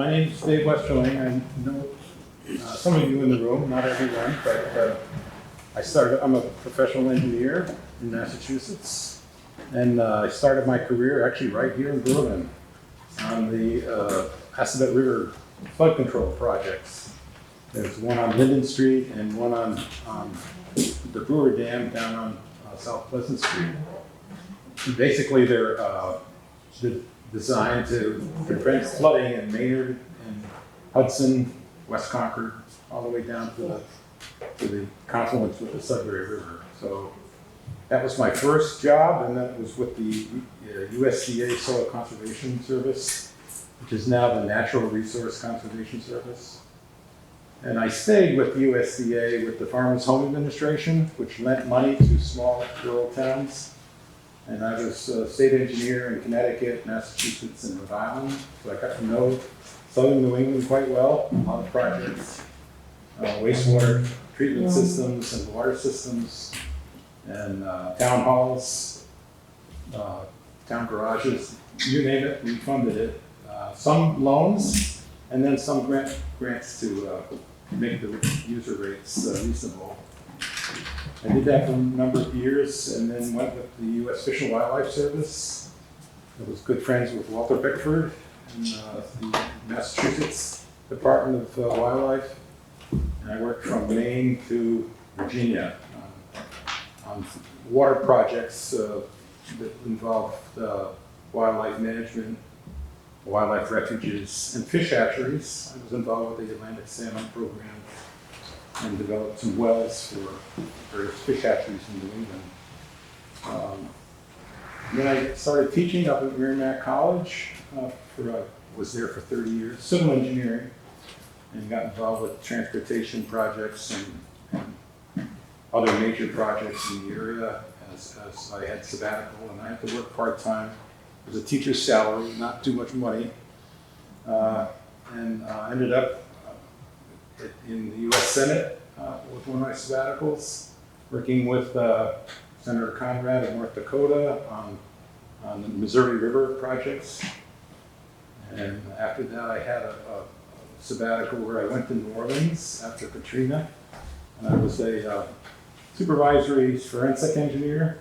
My name is Dave Westerling. I know some of you in the room, not everyone, but I'm a professional engineer in Massachusetts, and I started my career actually right here in Berlin on the Assabet River flood control projects. There's one on Linden Street and one on the Brewer Dam down on South Pleasant Street. And basically, they're designed to prevent flooding in Maynard and Hudson, West Concord, all the way down to the confluence with the Sudbury River. So that was my first job, and that was with the USDA Soil Conservation Service, which is now the Natural Resource Conservation Service. And I stayed with USDA with the Farmers Home Administration, which lent money to small rural towns. And I was a state engineer in Connecticut, Massachusetts, and Rhode Island. So I got to know southern New England quite well, a lot of projects, wastewater treatment systems and water systems, and town halls, town garages, you name it, we funded it. Some loans, and then some grants to make the user rates reasonable. I did that for a number of years, and then went with the U.S. Fish and Wildlife Service. I was good friends with Walter Bickford in the Massachusetts Department of Wildlife. And I worked from Maine to Virginia on water projects that involved wildlife management, wildlife refuges, and fish hatcheries. I was involved with the Atlantic Salmon Program and developed some wells for various fish hatcheries in New England. Then I started teaching up at Merrimack College. Was there for 30 years, civil engineering, and got involved with transportation projects and other major projects in the area as I had sabbatical, and I had to work part-time. It was a teacher's salary, not too much money, and ended up in the U.S. Senate with one of my sabbaticals, working with Senator Conrad of North Dakota on the Missouri River projects. And after that, I had a sabbatical where I went to New Orleans after Katrina, and I was a supervisory forensic engineer.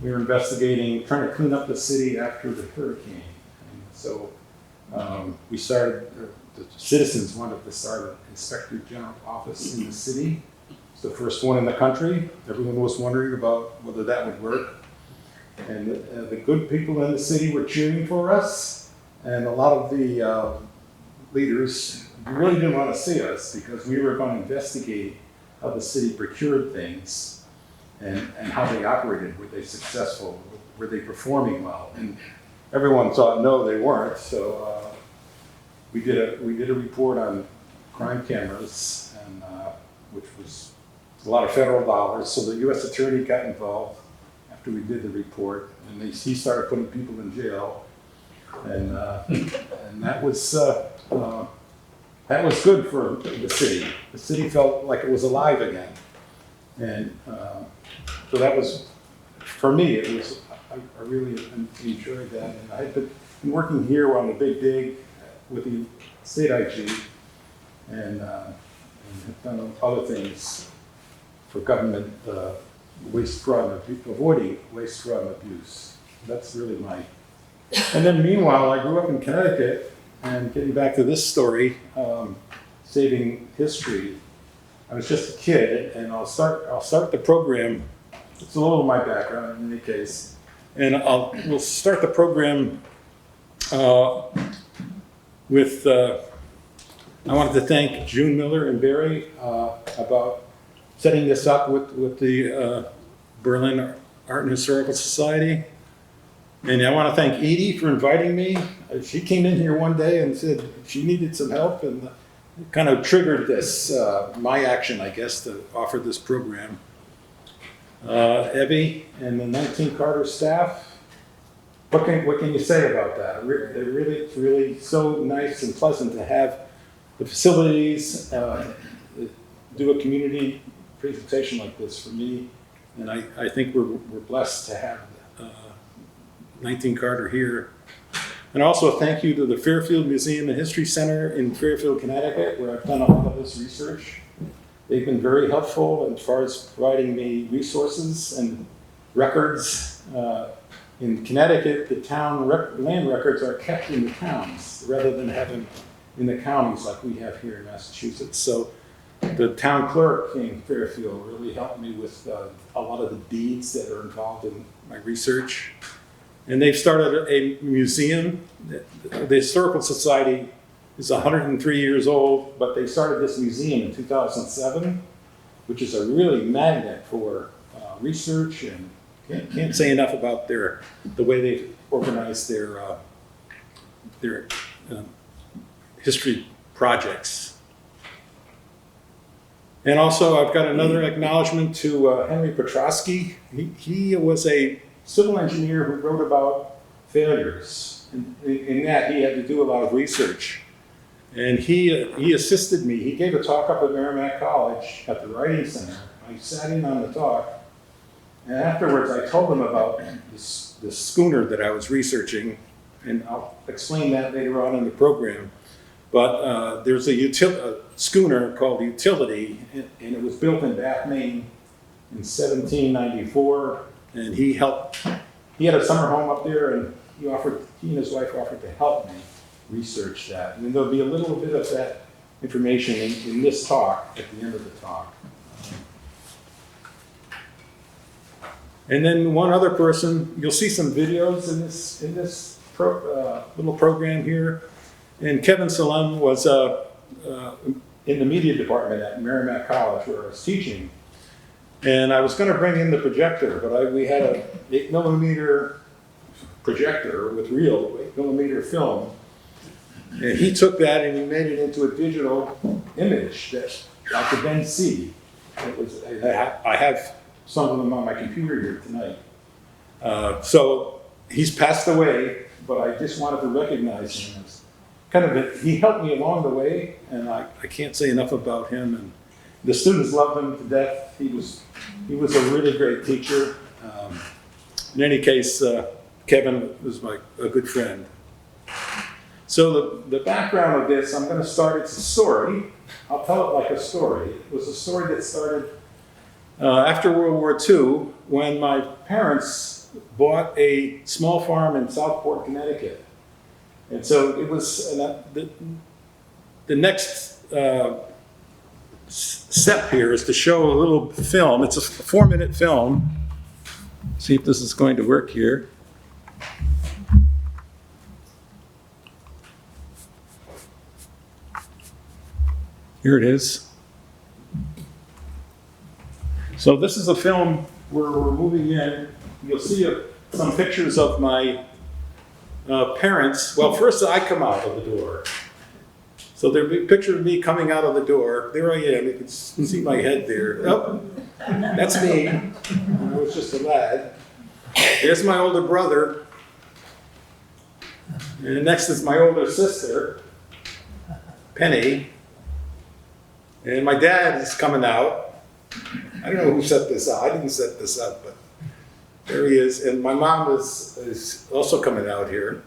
We were investigating, trying to clean up the city after the hurricane. And so we started, the citizens wanted to start an inspector general office in the city. It's the first one in the country. Everyone was wondering about whether that would work. And the good people in the city were cheering for us. And a lot of the leaders really didn't want to see us because we were going to investigate how the city procured things and how they operated. Were they successful? Were they performing well? And everyone thought, no, they weren't. So we did a report on crime cameras, and which was a lot of federal dollars. So the U.S. attorney got involved after we did the report, and he started putting people in jail, and that was good for the city. The city felt like it was alive again, and so that was, for me, it was. I really enjoyed that, and I had been working here on the Big Dig with the state IG, and have done other things for government waste, fraud, and abuse, avoiding waste, fraud, and abuse. That's really my. And then meanwhile, I grew up in Connecticut, and getting back to this story, saving history. I was just a kid, and I'll start the program. It's a little of my background in any case, and we'll start the program with. I wanted to thank June Miller and Barry about setting this up with the Berlin Art and Historical Society. And I want to thank Edie for inviting me. She came in here one day and said she needed some help, and it kind of triggered this, my action, I guess, to offer this program. Evie and the 19 Carter staff, what can you say about that? It's really so nice and pleasant to have the facilities, do a community presentation like this for me, and I think we're blessed to have 19 Carter here And also a thank you to the Fairfield Museum and History Center in Fairfield, Connecticut, where I've done a lot of this research. They've been very helpful as far as providing me resources and records. In Connecticut, the town land records are kept in the towns rather than having in the counties like we have here in Massachusetts. So the town clerk in Fairfield really helped me with a lot of the deeds that are involved in my research. And they've started a museum. The Historical Society is 103 years old, but they started this museum in 2007, which is a really magnet for research, and can't say enough about the way they organize their history projects. And also, I've got another acknowledgement to Henry Petrosky. He was a civil engineer who wrote about failures. In that, he had to do a lot of research. And he assisted me. He gave a talk up at Merrimack College at the Writing Center. I sat in on the talk. And afterwards, I told him about this schooner that I was researching. And I'll explain that later on in the program. But there's a schooner called Utility, and it was built in Bath, Maine in 1794. And he had a summer home up there, and he and his wife offered to help me research that. And there'll be a little bit of that information in this talk, at the end of the talk. And then one other person, you'll see some videos in this little program here. And Kevin Salem was in the media department at Merrimack College where I was teaching. And I was going to bring in the projector, but we had an 8mm projector with real 8mm film. And he took that and he made it into a digital image that I could then see. I have some of them on my computer here tonight. So he's passed away, but I just wanted to recognize him as he helped me along the way, and I can't say enough about him. And the students loved him to death. He was a really great teacher. In any case, Kevin was a good friend. So the background of this, I'm going to start, it's a story. I'll tell it like a story. It was a story that started after World War II, when my parents bought a small farm in Southport, Connecticut. And so it was the next step here is to show a little film. It's a 4-minute film. See if this is going to work here. Here it is. So this is a film where we're moving in. You'll see some pictures of my parents. Well, first I come out of the door. So there'll be a picture of me coming out of the door. There I am. You can see my head there. Oh, that's me. I was just a lad. There's my older brother. And next is my older sister, Penny. And my dad is coming out. I don't know who set this up. I didn't set this up, but there he is. And my mom is also coming out here.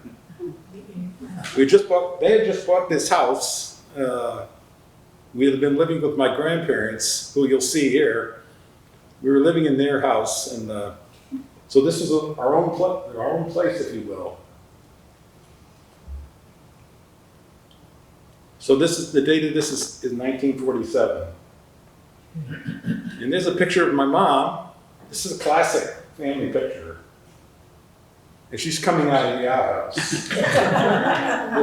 They had just bought this house. We had been living with my grandparents, who you'll see here. We were living in their house, and so this is our own place, if you will. So this is the date of this is 1947. And there's a picture of my mom. This is a classic family picture. And she's coming out of the outhouse.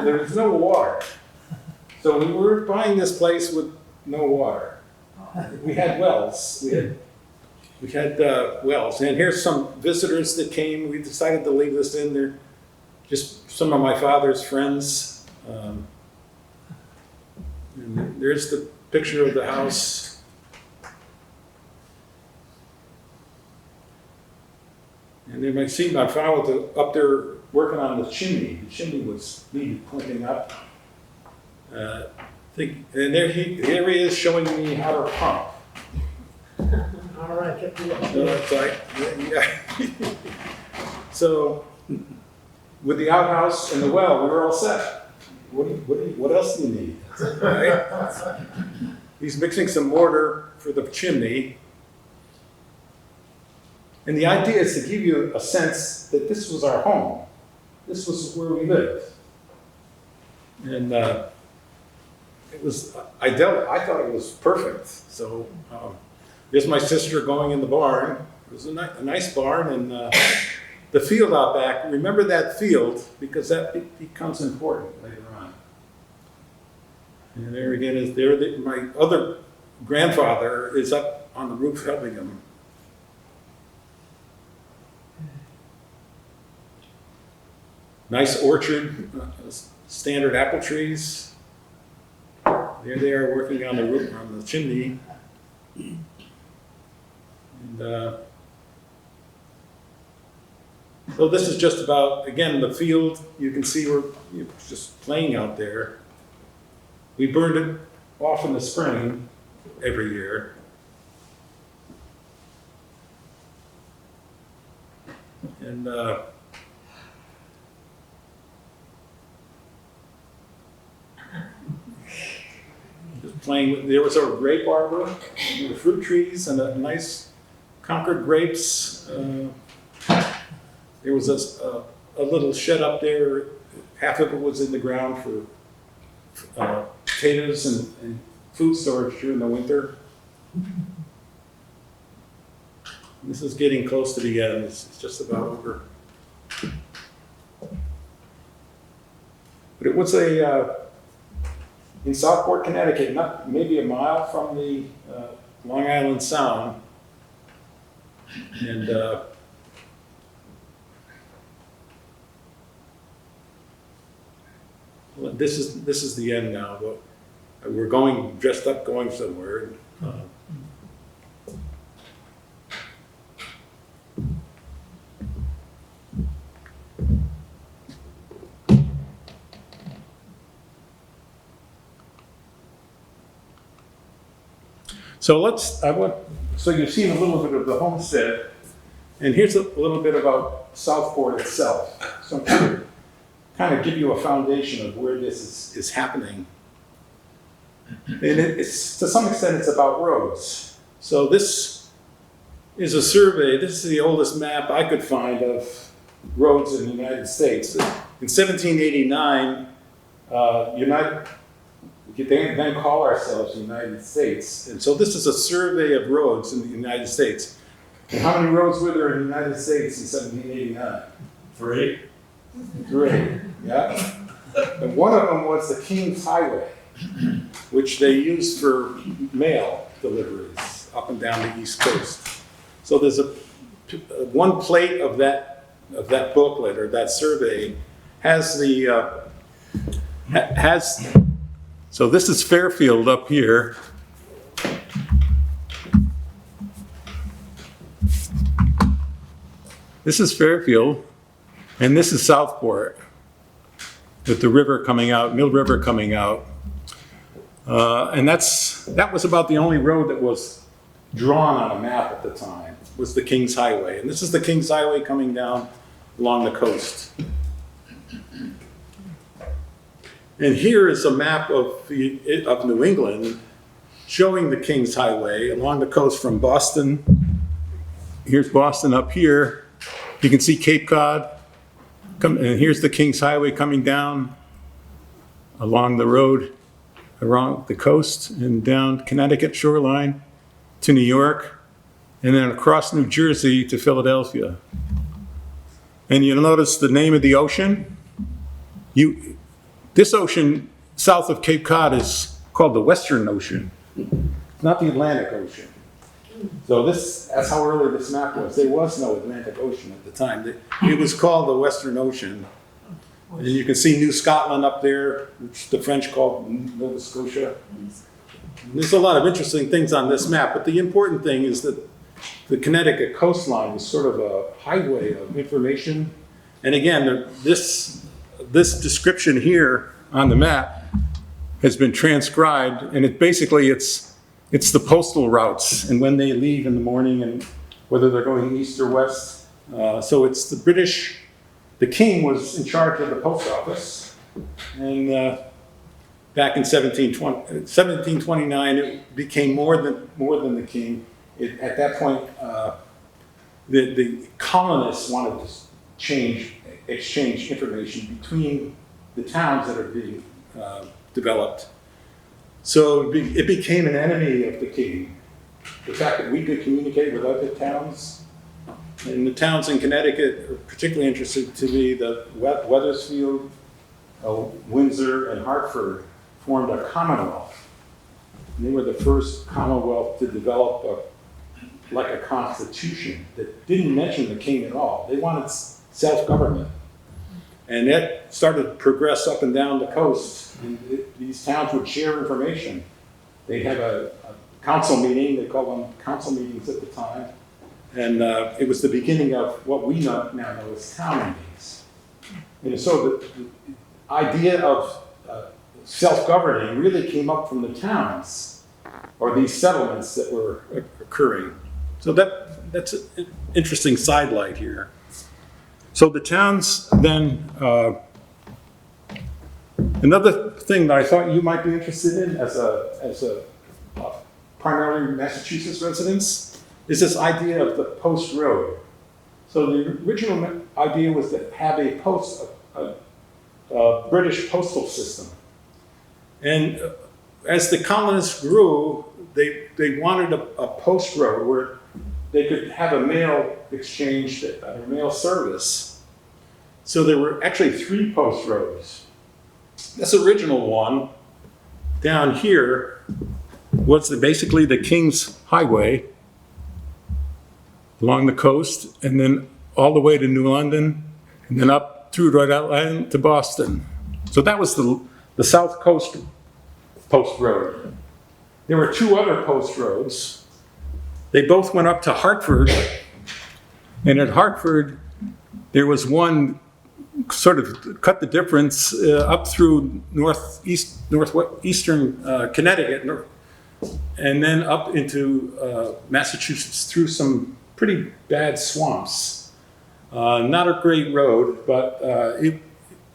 There was no water. So we were buying this place with no water. We had wells. We had wells. And here's some visitors that came. We decided to leave this in there. Just some of my father's friends. And there's the picture of the house. And then I see my father up there working on the chimney. The chimney needed pointing up. And there he is showing me how to pump. All right, get to So it's like, yeah. So with the outhouse and the well, we were all set. What else do you need? Right? He's mixing some mortar for the chimney. And the idea is to give you a sense that this was our home. This was where we lived. And I thought it was perfect. So there's my sister going in the barn. It was a nice barn, and the field out back, remember that field, because that becomes important later on. And there again is my other grandfather is up on the roof helping him. Nice orchard, standard apple trees. There they are working on the roof, on the chimney. And so this is just about, again, the field. You can see we're just playing out there. We burned it off in the spring every year. And just playing. There was a grape arbor with fruit trees and a nice Concord grapes. There was a little shed up there. Half of it was in the ground for potatoes and food storage during the winter. This is getting close to the end. It's just about over. But it was in Southport, Connecticut, maybe a mile from the Long Island Sound. And this is the end now, but we're dressed up, going somewhere. So you've seen a little bit of the homestead, and here's a little bit about Southport itself. So I'm trying to kind of give you a foundation of where this is happening. And it's to some extent it's about roads. So this is a survey. This is the oldest map I could find of roads in the United States. In 1789, they then call ourselves the United States. And so this is a survey of roads in the United States. And how many roads were there in the United States in 1789? 3. 3, yeah. And one of them was the King's Highway, which they used for mail deliveries up and down the East Coast. So there's one plate of that booklet or that survey has so this is Fairfield up here. This is Fairfield, and this is Southport, with the river coming out, Mill River coming out. And that was about the only road that was drawn on a map at the time, was the King's Highway. And this is the King's Highway coming down along the coast. And here is a map of New England showing the King's Highway along the coast from Boston. Here's Boston up here. You can see Cape Cod. And here's the King's Highway coming down along the road, around the coast and down Connecticut shoreline to New York, and then across New Jersey to Philadelphia. And you'll notice the name of the ocean. This ocean south of Cape Cod is called the Western Ocean, not the Atlantic Ocean. So that's how early this map was. There was no Atlantic Ocean at the time. It was called the Western Ocean. And you can see New Scotland up there, which the French called Nova Scotia. There's a lot of interesting things on this map, but the important thing is that the Connecticut coastline is sort of a highway of information. And again, this description here on the map has been transcribed, and it's the postal routes and when they leave in the morning and whether they're going east or west. So it's the British the king was in charge of the post office, and back in 1729, it became more than the king. At that point, the colonists wanted to exchange information between the towns that are being developed. So it became an enemy of the king. The fact that we could communicate with other towns, and the towns in Connecticut are particularly interested to me. The Wethersfield, Windsor, and Hartford formed a commonwealth. And they were the first commonwealth to develop like a constitution that didn't mention the king at all. They wanted self-government. And that started to progress up and down the coast. And these towns would share information. They'd have a council meeting, they called them council meetings at the time. And it was the beginning of what we now know as town meetings. And so the idea of self-governing really came up from the towns, or these settlements that were occurring. So that's an interesting sidelight here. So the towns then, another thing that I thought you might be interested in as a primarily Massachusetts residents is this idea of the post road. So the original idea was to have a British postal system. And as the colonists grew, they wanted a post road where they could have a mail exchange, a mail service. So there were actually 3 post roads. This original one down here was basically the King's Highway along the coast, and then all the way to New London, and then up through Rhode Island to Boston. So that was the South Coast Post Road. There were 2 other post roads. They both went up to Hartford, and at Hartford, there was one sort of cut the difference up through northeastern Connecticut, and then up into Massachusetts through some pretty bad swamps. Not a great road, but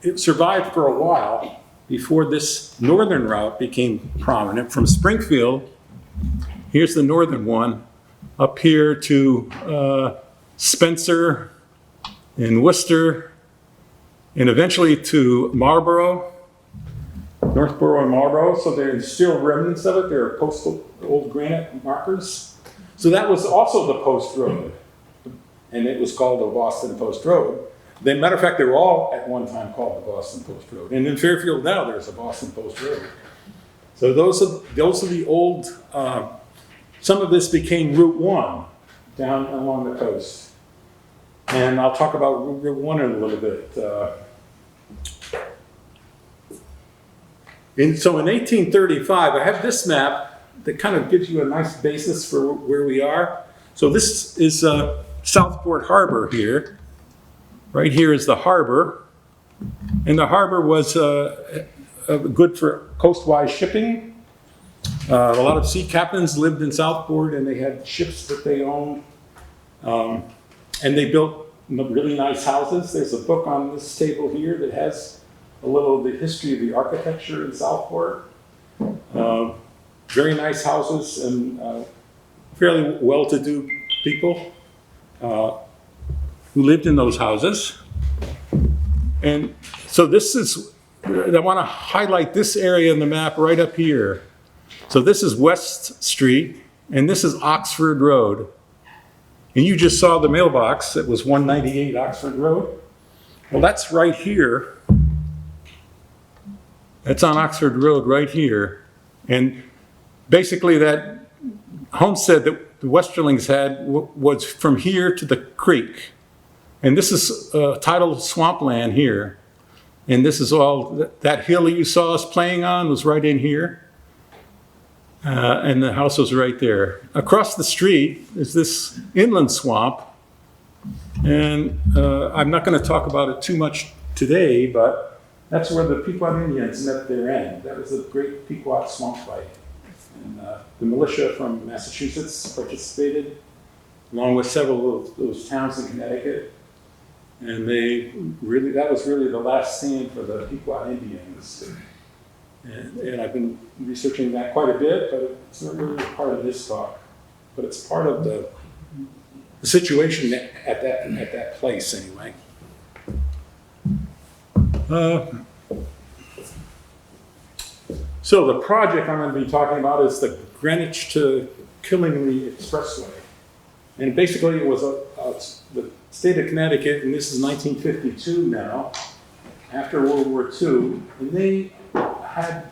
it survived for a while before this northern route became prominent from Springfield. Here's the northern one, up here to Spencer and Worcester, and eventually to Marlborough, Northborough and Marlborough. So there's still remnants of it. There are old granite markers. So that was also the post road, and it was called the Boston Post Road. As a matter of fact, they were all at one time called the Boston Post Road. And in Fairfield now, there's a Boston Post Road. So those are the old, some of this became Route 1 down along the coast. And I'll talk about Route 1 in a little bit. So in 1835, I have this map that kind of gives you a nice basis for where we are. So this is Southport Harbor here. Right here is the harbor. And the harbor was good for coastwise shipping. A lot of sea captains lived in Southport, and they had ships that they owned. And they built really nice houses. There's a book on this table here that has a little of the history of the architecture in Southport. Very nice houses and fairly well-to-do people who lived in those houses. And so this is, I want to highlight this area in the map right up here. So this is West Street, and this is Oxford Road. And you just saw the mailbox that was 198 Oxford Road. Well, that's right here. That's on Oxford Road right here. And basically that homestead that the Westerlings had was from here to the creek. And this is tidal swampland here. And this is all, that hill you saw us playing on was right in here. And the house was right there. Across the street is this inland swamp. And I'm not going to talk about it too much today, but that's where the Pequot Indians met their end. That was a great Pequot swamp fight. And the militia from Massachusetts participated, along with several of those towns in Connecticut. And that was really the last stand for the Pequot Indians. And I've been researching that quite a bit, but it's not really part of this talk. But it's part of the situation at that place anyway. So the project I'm going to be talking about is the Greenwich to Killingley Expressway. And basically it was the state of Connecticut, and this is 1952 now, after World War II, and they had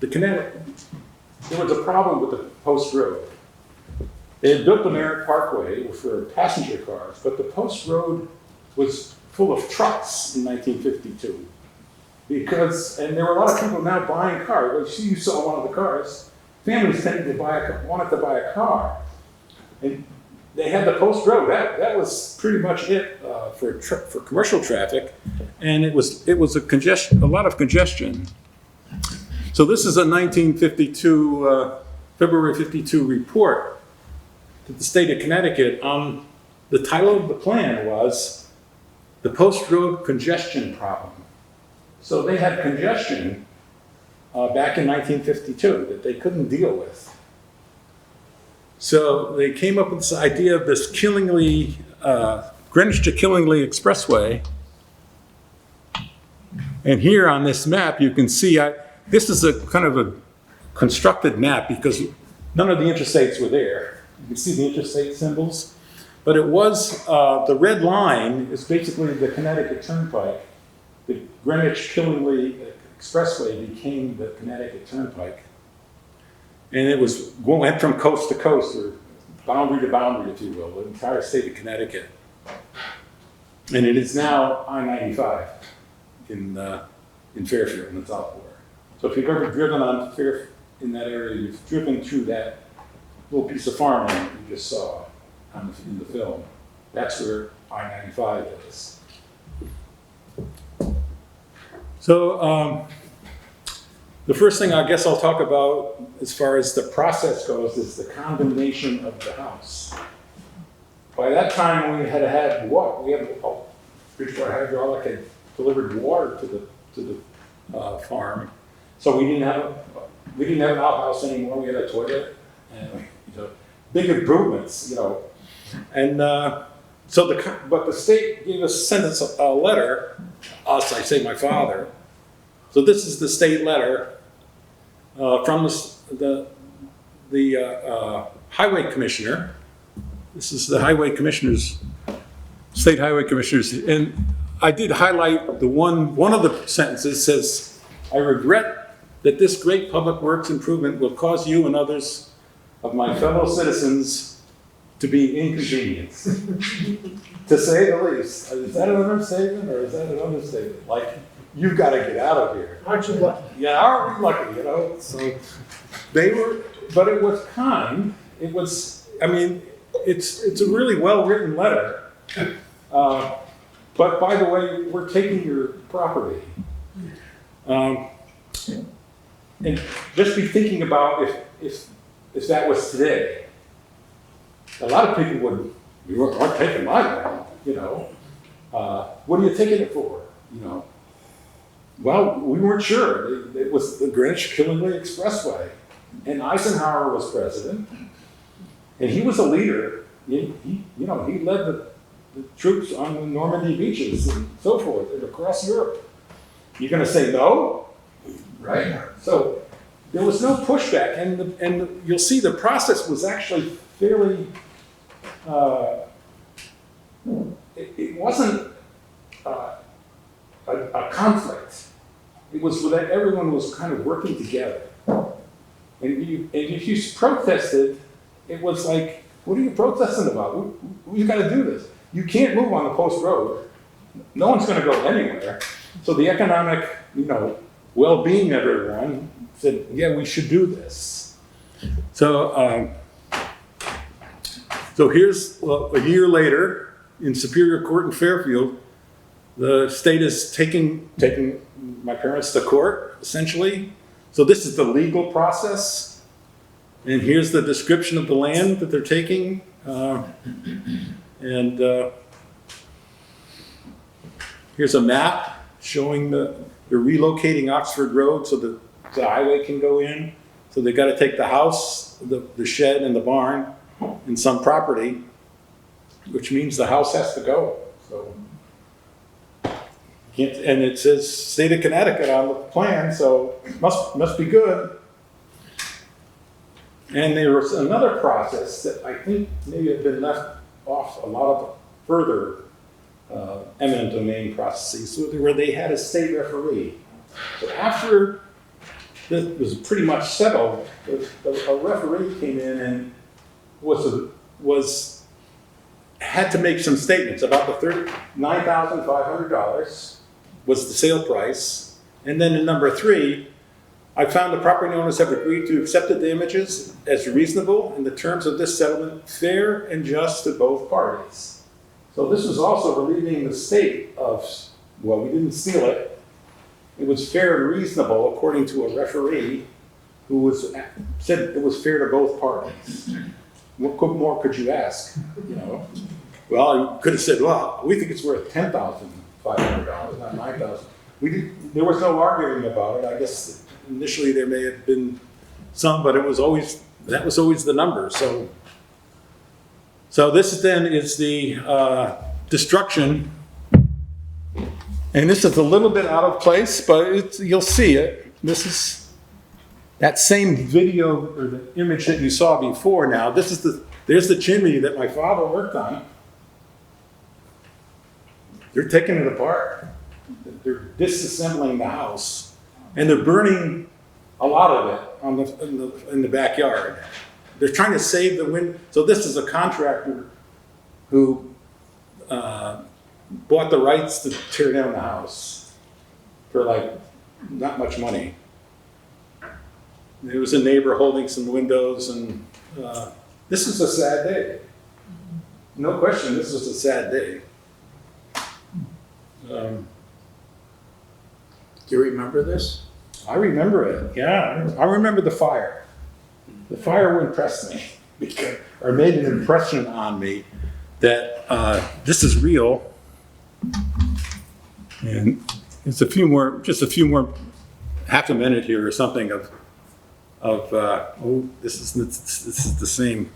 the Connecticut, there was a problem with the post road. They had built the Merritt Parkway for passenger cars, but the post road was full of trucks in 1952. And there were a lot of people now buying cars. Well, you saw one of the cars. Families wanted to buy a car. And they had the post road. That was pretty much it for commercial traffic. And it was a lot of congestion. So this is a 1952, February 52 report to the state of Connecticut. The title of the plan was The Post Road Congestion Problem. So they had congestion back in 1952 that they couldn't deal with. So they came up with this idea of this Greenwich to Killingley Expressway. And here on this map, you can see, this is a kind of a constructed map because none of the interstates were there. You can see the interstate symbols. But it was, the red line is basically the Connecticut Turnpike. The Greenwich-Killingley Expressway became the Connecticut Turnpike. And it went from coast to coast, or boundary to boundary, if you will, the entire state of Connecticut. And it is now I-95 in Fairfield, in the South Fork. So if you've ever driven on in that area, you've driven through that little piece of farmland you just saw in the film. That's where I-95 is. So the first thing I guess I'll talk about as far as the process goes is the condemnation of the house. By that time we had what? We had Bridgewater Hydraulic had delivered water to the farm. So we didn't have an outhouse anymore. We had a toilet and big improvements, And but the state sent us a letter. I say my father. So this is the state letter from the highway commissioner. This is the highway commissioners, state highway commissioners, and I did highlight one of the sentences says, "I regret that this great public works improvement will cause you and others of my fellow citizens to be inconvenienced." To say the least. Is that an understatement or is that an understatement? Like, you've got to get out of here. Aren't you lucky? Yeah, aren't we lucky, So but it was kind. It was, it's a really well-written letter. But by the way, we're taking your property. And just be thinking about if that was today. A lot of people would, "You aren't taking my land, what are you taking it for, Well, we weren't sure. It was the Greenwich-Killingley Expressway, and Eisenhower was president, and he was a leader. He led the troops on the Normandy beaches and so forth, and across Europe. You're going to say no, right? So there was no pushback, and you'll see the process was actually fairly. It wasn't a conflict. It was that everyone was kind of working together. And if you protested, it was like, what are you protesting about? We've got to do this. You can't move on the post road. No one's going to go anywhere. So the economic, well-being of everyone said, yeah, we should do this. So here's a year later in Superior Court in Fairfield, the state is taking my parents to court, essentially. So this is the legal process. And here's the description of the land that they're taking. And here's a map showing they're relocating Oxford Road so that the highway can go in. So they got to take the house, the shed, and the barn and some property, which means the house has to go. So, and it says state of Connecticut on the plan, so must be good. And there was another process that I think maybe had been left off a lot of further eminent domain processes, where they had a state referee. So after this was pretty much settled, a referee came in and had to make some statements about the $9,500 was the sale price. And then in number 3, I found the property owners have agreed to accept the damages as reasonable in the terms of this settlement, fair and just to both parties. So this was also relieving the state of, well, we didn't steal it. It was fair and reasonable according to a referee who said it was fair to both parties. What more could you ask? You know, well, I could have said, well, we think it's worth $10,500, not $9,000. There was no arguing about it. I guess initially there may have been some, but that was always the number. So this then is the destruction. And this is a little bit out of place, but you'll see it. This is that same video or the image that you saw before now. There's the chimney that my father worked on. They're taking it apart. They're disassembling the house. And they're burning a lot of it in the backyard. They're trying to save the wind. So this is a contractor who bought the rights to tear down the house for not much money. There was a neighbor holding some windows, and this is a sad day. No question, this was a sad day. Do you remember this? I remember it, yeah. I remember the fire. The fire impressed me, or made an impression on me that this is real. And it's just a few more, half a minute here or something of this is the same.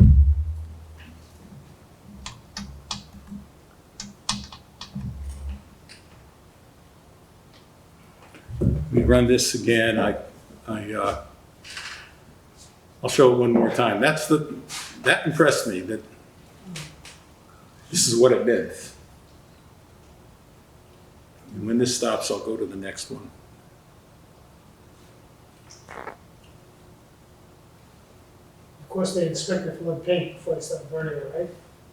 We run this again. I'll show it one more time. That impressed me, that this is what it meant. And when this stops, I'll go to the next one. Of course, they inspected for lead paint before they started burning it, right?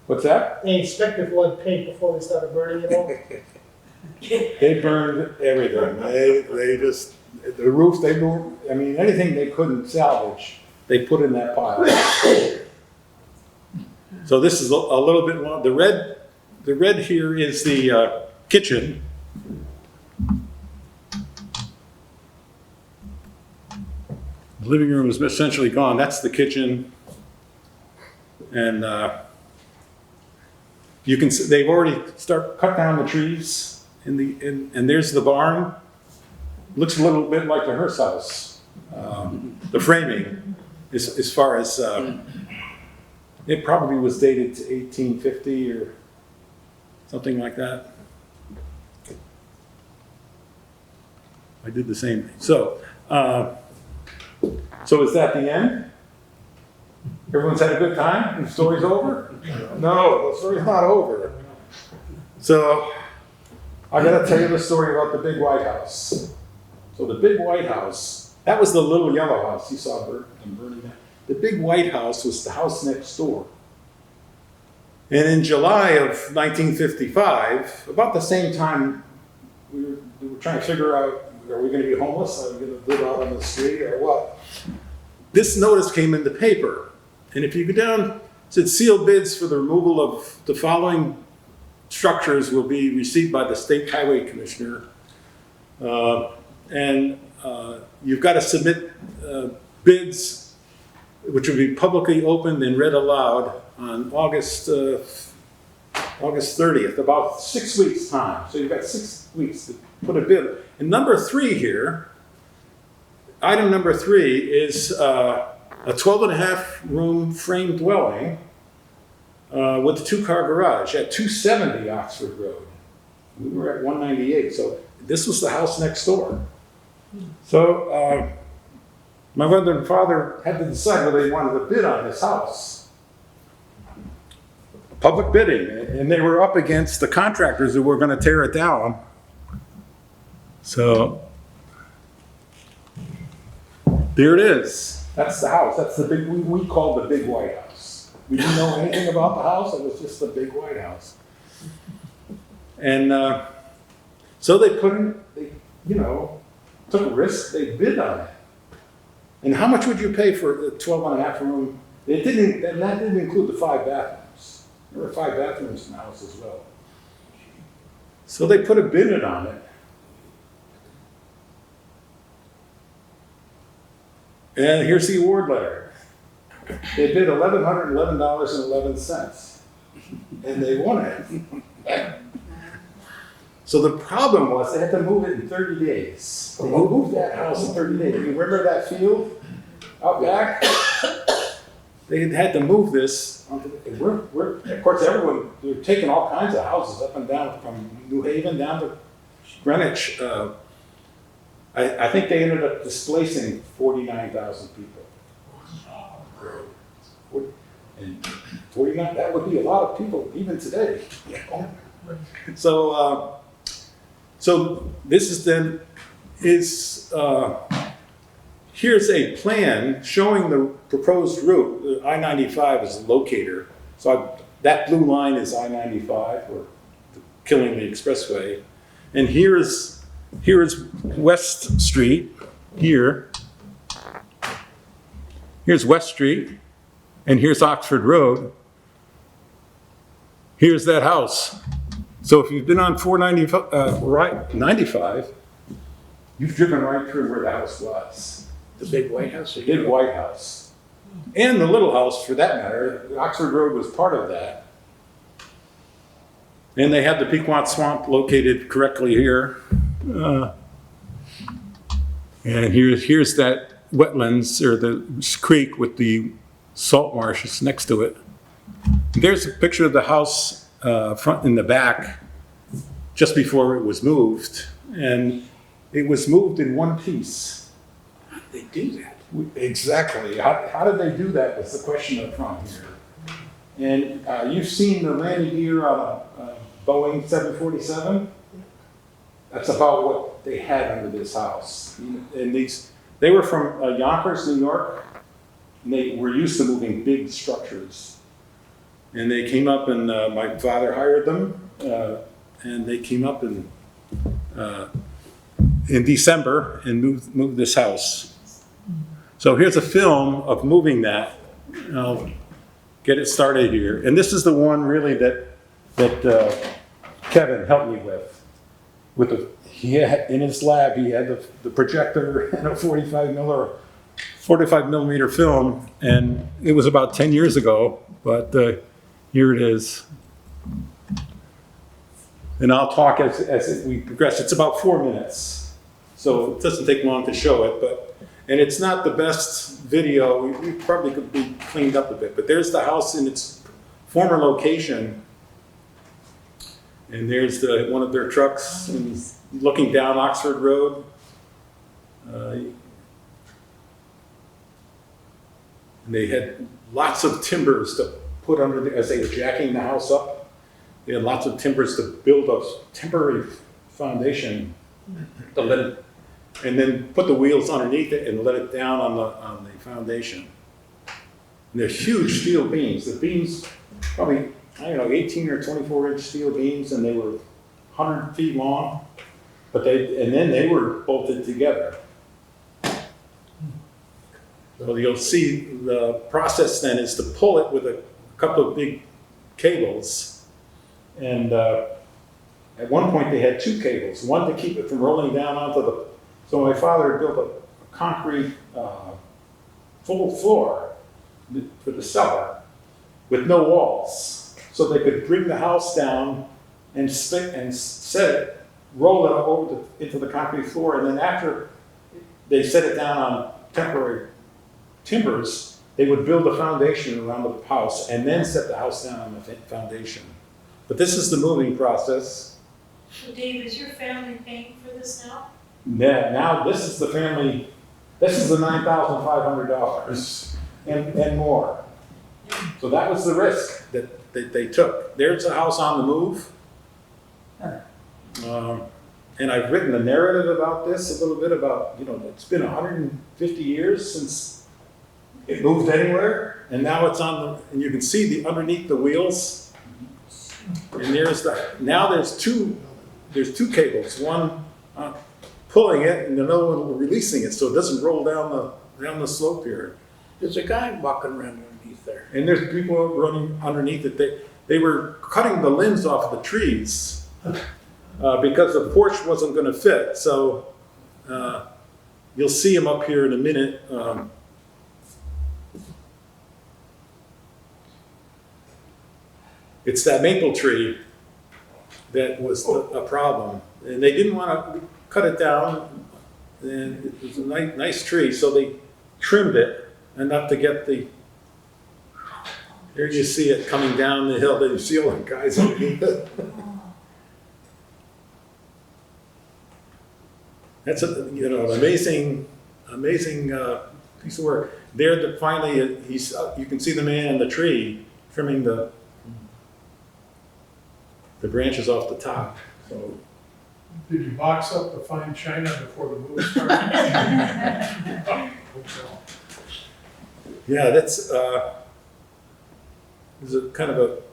What's that? They inspected for lead paint before they started burning it all. They burned everything. They just, the roof, anything they couldn't salvage, they put in that pile. So this is a little bit more, the red here is the kitchen. The living room is essentially gone. That's the kitchen. And you can see they've already cut down the trees. And there's the barn. Looks a little bit like the hearse house. The framing, as far as it probably was dated to 1850 or something like that. I did the same thing. So is that the end? Everyone's had a good time? The story's over? No, the story's not over. So I gotta tell you the story about the big White House. So the big White House, that was the little yellow house you saw burning down. The big White House was the house next door. And in July of 1955, about the same time, we were trying to figure out, are we gonna be homeless? Are we gonna live out on the street or what? This notice came in the paper. And if you go down, it said sealed bids for the removal of the following structures will be received by the State Highway Commissioner. You've got to submit bids, which will be publicly opened and read aloud on August August 30th, about 6 weeks' time. So you've got 6 weeks to put a bid. And number 3 here, item number 3 is a 12 and a half room frame dwelling with a 2-car garage at 270 Oxford Road. We were at 198, so this was the house next door. So my mother and father had to decide whether they wanted to bid on this house. Public bidding, and they were up against the contractors who were going to tear it down. So there it is. That's the house. That's the big, we called the big white house. We didn't know anything about the house. It was just the big white house. And so they put in, took a risk. They bid on it. And how much would you pay for the 12 and a half room? That didn't include the 5 bathrooms. There were 5 bathrooms in the house as well. So they put a bid in on it. And here's the award letter. They bid $1,111.11. And they won it. So the problem was they had to move it in 30 days. They moved that house in 30 days. You remember that field out back? They had to move this. Of course, everyone, they were taking all kinds of houses up and down from New Haven down to Greenwich. I think they ended up displacing 49,000 people. And 49, that would be a lot of people even today. So this is then, here's a plan showing the proposed route. The I-95 is a locator. So that blue line is I-95, or killing the expressway. And here's West Street, here. Here's West Street, and here's Oxford Road. Here's that house. So if you've been on 95, you've driven right through where the house was. The big White House? The big White House. And the little house, for that matter. Oxford Road was part of that. And they had the Pequot Swamp located correctly here. And here's that wetlands, or the creek with the salt marshes next to it. There's a picture of the house front and the back just before it was moved. And it was moved in one piece. How did they do that? Exactly. How did they do that was the question up front here. And you've seen the landing gear on a Boeing 747? That's about what they had under this house. And they were from Yonkers, New York, and they were used to moving big structures. And they came up, and my father hired them, and they came up in December and moved this house. So here's a film of moving that. I'll get it started here. And this is the one really that Kevin helped me with. He had, in his lab, he had the projector and a 45 millimeter film, and it was about 10 years ago, but here it is. And I'll talk as we progress. It's about 4 minutes, so it doesn't take long to show it, and it's not the best video. We probably could be cleaned up a bit, but there's the house in its former location, and there's one of their trucks and looking down Oxford Road. And they had lots of timbers to put under as they were jacking the house up. They had lots of timbers to build a temporary foundation to let it, and then put the wheels underneath it and let it down on the foundation. And they're huge steel beams. The beams, probably, 18 or 24 inch steel beams, and they were 100 feet long. And then they were bolted together. So you'll see the process then is to pull it with a couple of big cables. And at one point they had 2 cables, one to keep it from rolling down onto so my father built a concrete full floor for the cellar with no walls. so they could bring the house down and set it, roll it over into the concrete floor, and then after they set it down on temporary timbers, they would build a foundation around the house and then set the house down on the foundation. But this is the moving process. So Dave, is your family paying for this now? Now this is the family, this is the $9,500 and more. So that was the risk that they took. There's a house on the move. And I've written a narrative about this, a little bit about, it's been 150 years since it moved anywhere, and now it's and you can see underneath the wheels. And there's two cables, one pulling it and another one releasing it so it doesn't roll down the slope here. There's a guy walking around underneath there. And there's people running underneath it. They were cutting the limbs off the trees because the porch wasn't going to fit. So you'll see them up here in a minute. It's that maple tree that was a problem. And they didn't want to cut it down. And it was a nice tree, so they trimmed it enough to get the... There you see it coming down the hill. There you see all the guys underneath it. That's an amazing piece of work. There, finally, you can see the man in the tree trimming the branches off the top. So, Did you box up the fine china before the move started? yeah, that's is a kind of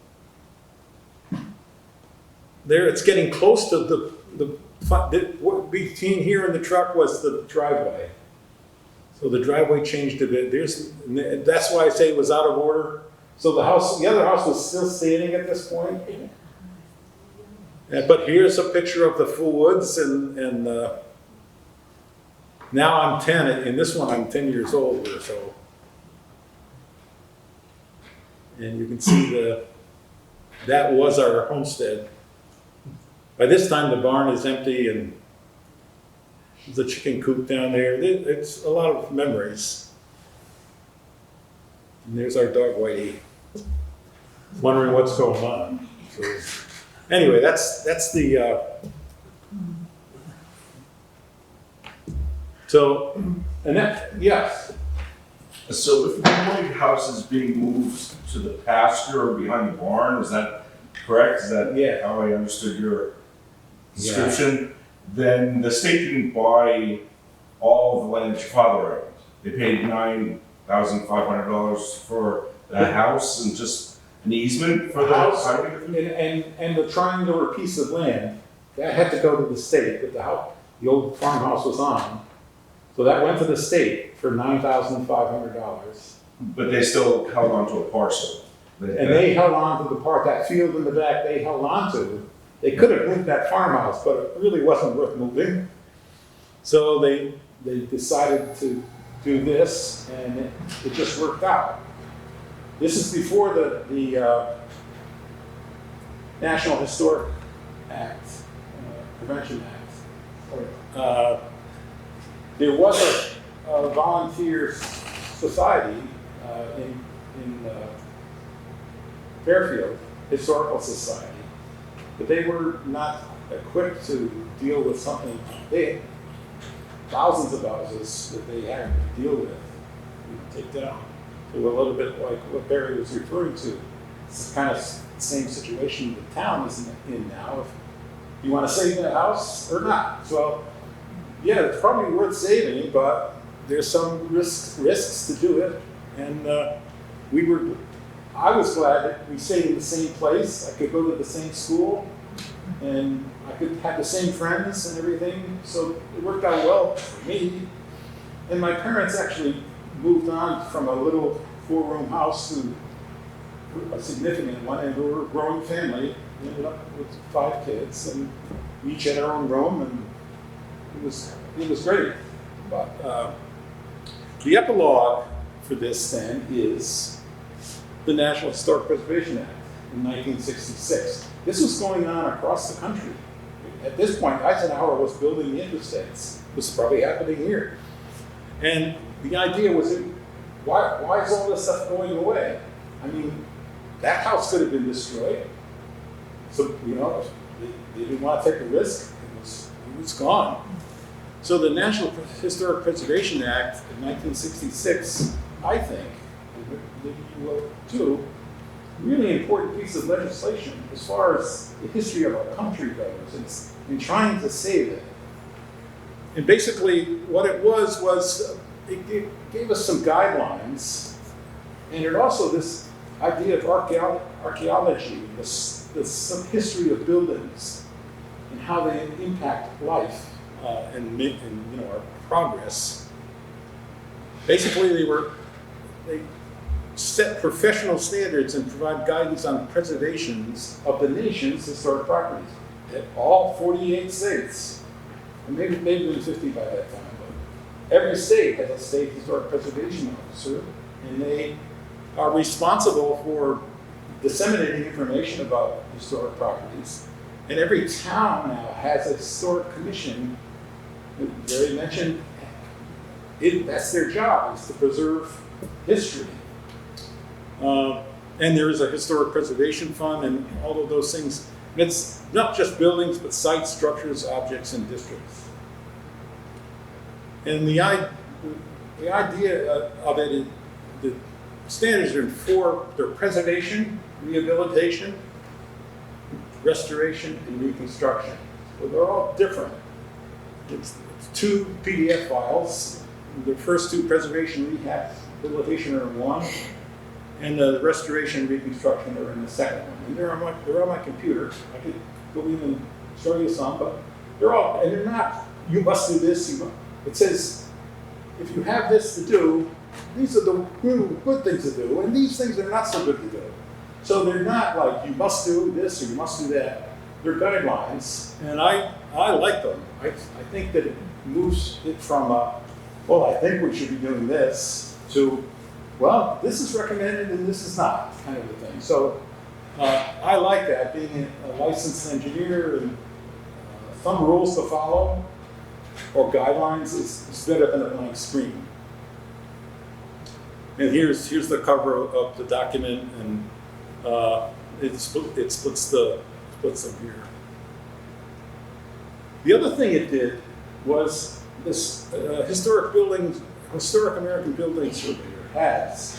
a. There, it's getting close to what between here and the truck was the driveway. So the driveway changed a bit. That's why I say it was out of order. So the other house was still standing at this point. But here's a picture of the full woods, and now I'm 10. In this one, I'm 10 years old or so. And you can see that was our homestead. By this time, the barn is empty, and there's a chicken coop down there. It's a lot of memories. And there's our dog, Whitey, wondering what's going on. So, anyway, that's the. And that, yes. So if the White House is being moved to the pasture or behind the barn, is that correct? Is that how I understood your description? Then the state didn't buy all of the land that your father owned. They paid $9,500 for the house and just an easement for the house. And the triangular piece of land that had to go to the state that the old farmhouse was on. So that went to the state for $9,500. But they still held on to a parcel. They held on to the part, that field in the back they held on to. They could have moved that farmhouse, but it really wasn't worth moving. So they decided to do this, and it just worked out. This is before the National Historic Act, Prevention Act. There was a volunteer society in Fairfield, Historical Society, but they were not equipped to deal with something. They had thousands of houses that they had to deal with, take down. So a little bit like what Barry was referring to. It's kind of the same situation the town is in now. If you want to save that house or not. So yeah, it's probably worth saving, but there's some risks to do it. And I was glad that we stayed in the same place. I could go to the same school, and I could have the same friends and everything. So it worked out well for me. And my parents actually moved on from a little 4-room house to a significant one, and we were a growing family. We ended up with 5 kids, and we each had our own room, and it was great. But the epilogue for this then is the National Historic Preservation Act. in 1966. This was going on across the country. At this point, Eisenhower was building the interstates. This was probably happening here. And the idea was, why is all this stuff going away? I mean, that house could have been destroyed. So, you know, they didn't want to take the risk. It was gone. So the National Historic Preservation Act of 1966, I think, and maybe you will too, really important piece of legislation as far as the history of our country goes in trying to save it. And basically what it was it gave us some guidelines, and it also this idea of archaeology, some history of buildings and how they impact life and you know, our progress. Basically they set professional standards and provide guidance on preservations of the nation's historic properties at all 48 states. And maybe even 50 by that time, but every state has a state historic preservation officer, and they are responsible for disseminating information about historic properties. And every town now has a historic commission. Gary mentioned, that's their job, is to preserve history. And there is a historic preservation fund and all of those things. And it's not just buildings, but sites, structures, objects, and districts. And the idea of it is the standards are in four: they're preservation, rehabilitation, restoration, and reconstruction. Well, they're all different. It's two PDF files. The first two, preservation, rehabilitation, are in one, and the restoration and reconstruction are in the second one. And they're on my computer. I could go even show you some, but and they're not, you must do this, it says, if you have this to do, these are the good things to do, and these things are not so good to do. So they're not like, you must do this or you must do that. They're guidelines, and I like them. I think that it moves it from, well, I think we should be doing this, to, well, this is recommended and this is not, kind of a thing. So I like that, being a licensed engineer, and some rules to follow or guidelines is better than a blank screen. And here's the cover of the document, and it splits them here. The other thing it did was this Historic American Building Surveyor has.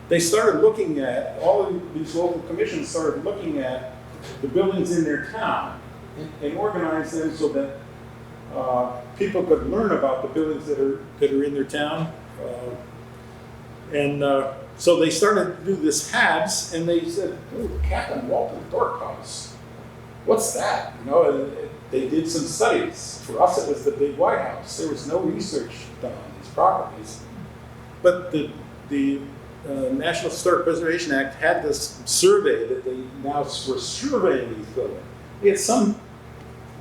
They started looking at, all of these local commissions started looking at the buildings in their town and organize them so that people could learn about the buildings that are in their town. So they started to do this HABs, and they said, "Oh, Captain Walter Thorpe House. What's that?" You know, and they did some studies. For us, it was the big White House. There was no research done on these properties. But the National Historic Preservation Act had this survey that they now were surveying these buildings. They had some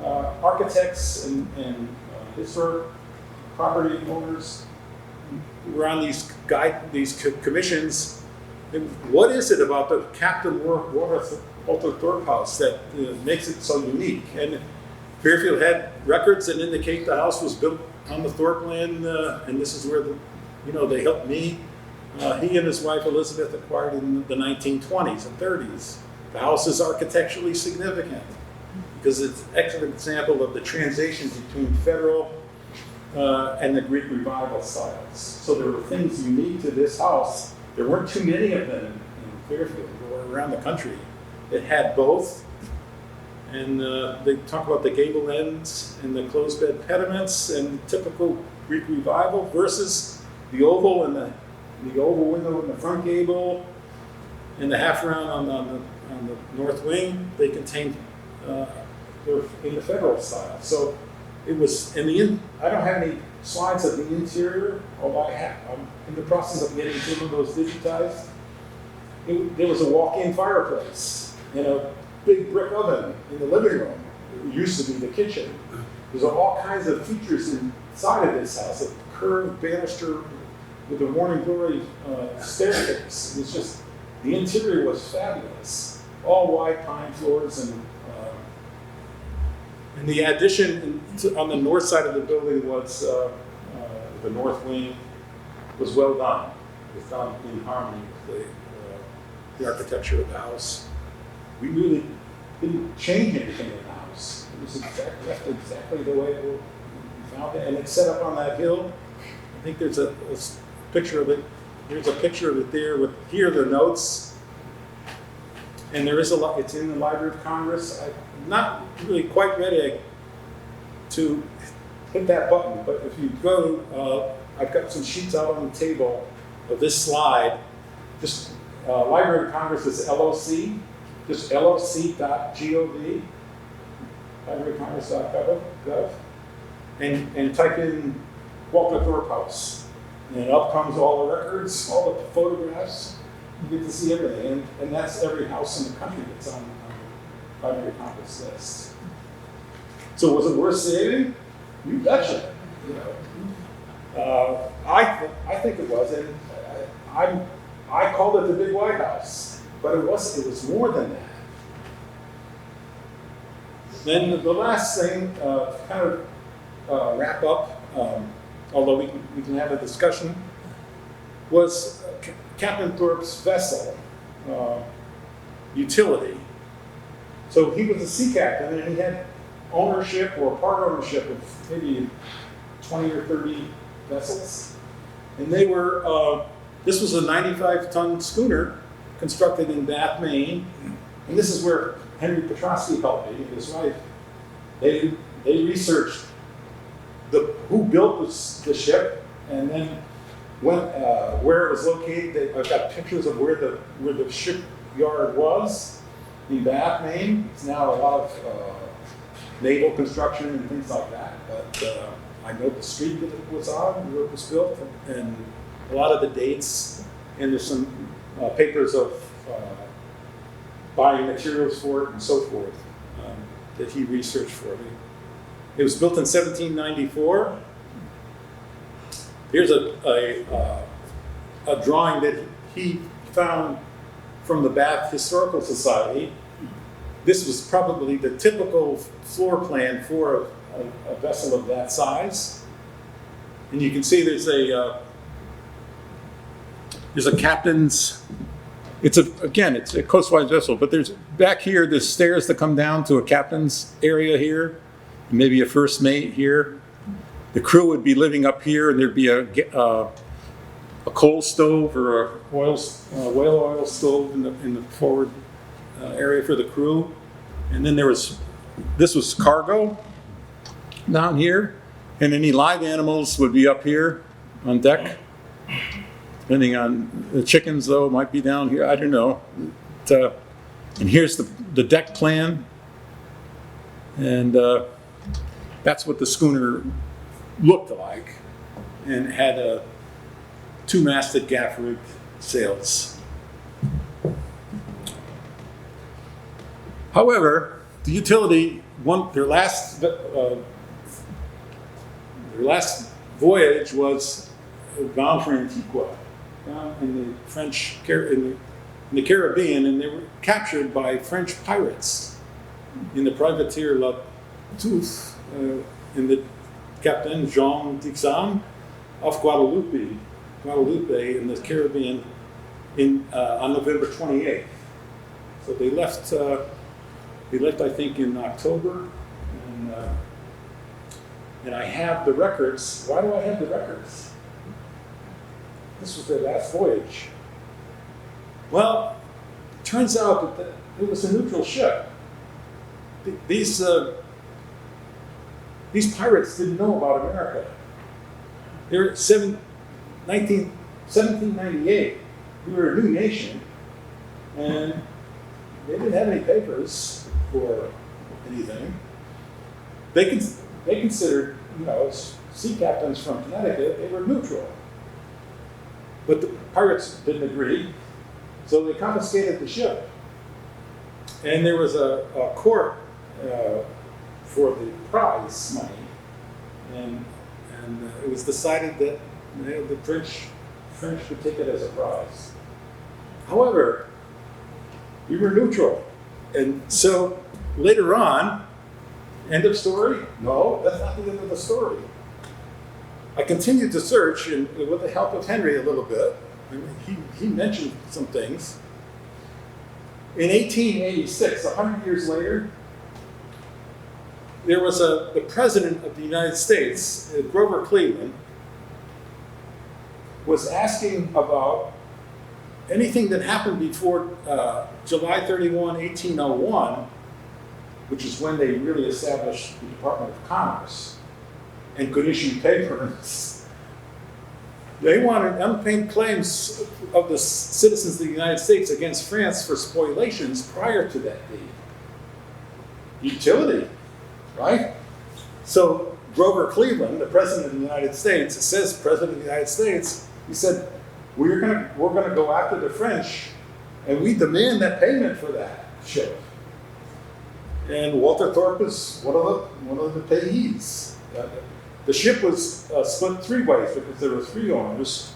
architects and historic property owners who were on these commissions. And what is it about the Captain Walter Thorpe House that makes it so unique? And Fairfield had records that indicate the house was built on the Thorpe land, and this is where they helped me. He and his wife Elizabeth acquired it in the 1920s and 30s. The house is architecturally significant because it's an excellent example of the transition between federal and the Greek Revival styles. So there were things unique to this house. There weren't too many of them in Fairfield or around the country that had both. And they talk about the gable ends and the closed bed pediments and typical Greek Revival versus the oval and the oval window in the front gable and the half round on the north wing. They contained they're in the federal style. So it was I don't have any slides of the interior, although I'm in the process of getting some of those digitized. There was a walk-in fireplace and a big brick oven in the living room. It used to be the kitchen. There's all kinds of features inside of this house. A curved banister with a morning glory staircase. It's just The interior was fabulous, all white pine floors, and the addition on the north side of the building was the north wing was well done. It was done in harmony with the architecture of the house. We really didn't change anything in the house. It was exactly the way we found it, and it's set up on that hill. I think there's a picture of it. There's a picture of it there with here are the notes, and there is a lot. It's in the Library of Congress. I'm not really quite ready to hit that button, but if you go, I've got some sheets out on the table of this slide. This Library of Congress is LOC, just loc.gov, libraryofcongress.gov, and type in Walter Thorpe House, and up comes all the records, all the photographs. You get to see everything, and that's every house in the country that's on the Library of Congress list. So was it worth saving? You betcha. You know, I think it was, and I called it the Big White House, but it was more than that. Then the last thing, to kind of wrap up, although we can have a discussion, was Captain Thorpe's vessel utility. So he was a sea captain, and he had ownership or part ownership of maybe 20 or 30 vessels. And they were, this was a 95-ton schooner constructed in Bath, Maine. And this is where Henry Petrosky helped me, his wife. They researched who built the ship, and then where it was located. I've got pictures of where the shipyard was in Bath, Maine. It's now a lot of naval construction and things like that. But I know the street that it was on, where it was built, and a lot of the dates. And there's some papers of buying materials for it and so forth that he researched for me. It was built in 1794. Here's a drawing that he found from the Bath Historical Society. This was probably the typical floor plan for a vessel of that size. And you can see there's a captain's. It's a coastwise vessel, but there's back here. There's stairs that come down to a captain's area here, maybe a first mate here. The crew would be living up here, and there'd be a coal stove or a whale oil stove in the forward area for the crew. And then this was cargo down here, and any live animals would be up here on deck. Depending on the chickens, though, might be down here. I don't know. And here's the deck plan, and that's what the schooner looked like, and had two-masted gaff-rigged sails. However, the utility, their last voyage was bound for Antigua, down in the Caribbean, and they were captured by French pirates in the privateer La Touffe, in the Captain Jean Dixon off Guadeloupe in the Caribbean on November 28th. So they left. I think, in October, and I have the records. Why do I have the records? This was their last voyage. Well, it turns out that it was a neutral ship. These pirates didn't know about America. They were 1798. We were a new nation, and they didn't have any papers for anything. They considered, as sea captains from Connecticut, they were neutral. But the pirates didn't agree, so they confiscated the ship. And there was a court for the prize money, and it was decided that the French would take it as a prize. However, we were neutral. And so later on, end of story? No, that's not the end of the story. I continued to search, and with the help of Henry a little bit, he mentioned some things. In 1886, 100 years later, there was the President of the United States, Grover Cleveland, was asking about anything that happened before July 31, 1801, which is when they really established the Department of Commerce and could issue pay permits. They wanted unpaid claims of the citizens of the United States against France for spoliations prior to that date. Utility, right? So Grover Cleveland, the President of the United States, it says President of the United States, he said, we're gonna go after the French, and we demand that payment for that ship. And Walter Thorpe is one of the payees. The ship was split three ways because there were three owners.